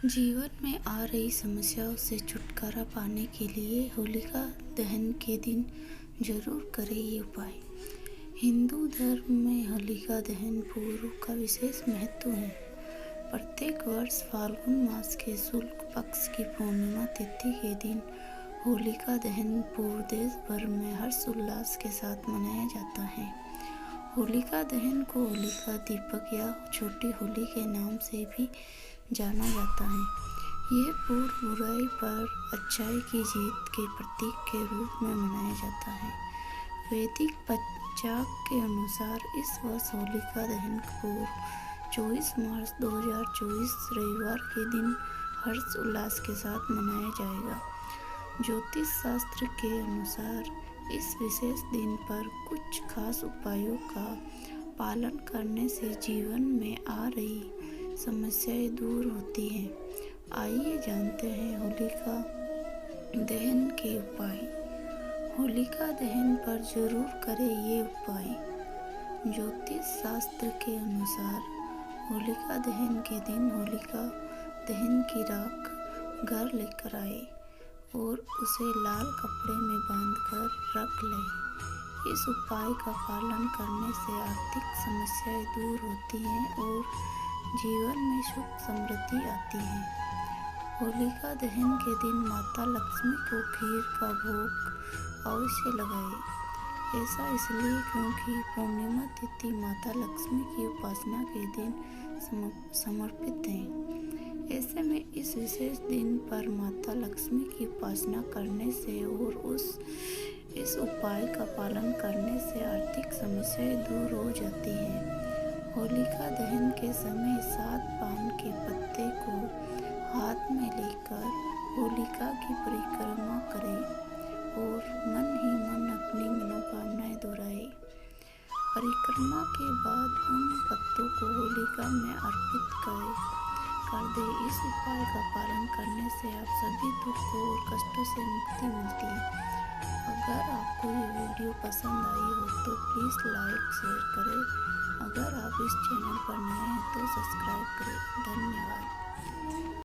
जीवन में आ रही समस्याओं से छुटकारा पाने के लिए होलिका दहन के दिन जरूर करें ये उपाय। हिंदू धर्म में होलिका दहन पर्व का विशेष महत्व है। प्रत्येक वर्ष फाल्गुन मास के शुक्ल पक्ष की पूर्णिमा तिथि के दिन होलिका दहन पर्व देश भर में हर्षोल्लास के साथ मनाया जाता है। होलिका दहन को होलिका दीपक या छोटी होली के नाम से भी जाना जाता है। यह पर्व बुराई पर अच्छाई की जीत के प्रतीक के रूप में मनाया जाता है। वैदिक पंचांग के अनुसार इस वर्ष होलिका दहन पर्व 24 मार्च 2024 रविवार के दिन हर्ष उल्लास के साथ मनाया जाएगा। ज्योतिष शास्त्र के अनुसार इस विशेष दिन पर कुछ खास उपायों का पालन करने से जीवन में आ रही समस्याएं दूर होती हैं। आइए जानते हैं होलिका दहन के उपाय। होलिका दहन पर जरूर करें ये उपाय। ज्योतिष शास्त्र के अनुसार होलिका दहन के दिन होलिका दहन की राख घर लेकर आए और उसे लाल कपड़े में बांधकर रख लें। इस उपाय का पालन करने से आर्थिक समस्याएं दूर होती हैं और जीवन में सुख समृद्धि आती है। होलिका दहन के दिन माता लक्ष्मी को खीर का भोग अवश्य लगाएं। ऐसा इसलिए क्योंकि पूर्णिमा तिथि माता लक्ष्मी की उपासना के दिन समर्पित है। ऐसे में इस विशेष दिन पर माता लक्ष्मी की उपासना करने से और इस उपाय का पालन करने से आर्थिक समस्याएं दूर हो जाती हैं। होलिका दहन के समय 7 पान के पत्ते को हाथ में लेकर होलिका की परिक्रमा करें और मन ही मन अपनी मनोकामनाएं दोहराएं। परिक्रमा के बाद उन पत्तों को होलिका में अर्पित कर दें। इस उपाय का पालन करने से आप सभी दुखों और कष्टों से मुक्ति मिलती है। अगर आपको ये वीडियो पसंद आई हो तो प्लीज़ लाइक शेयर करें। अगर आप इस चैनल पर नए हैं तो सब्सक्राइब करें। धन्यवाद।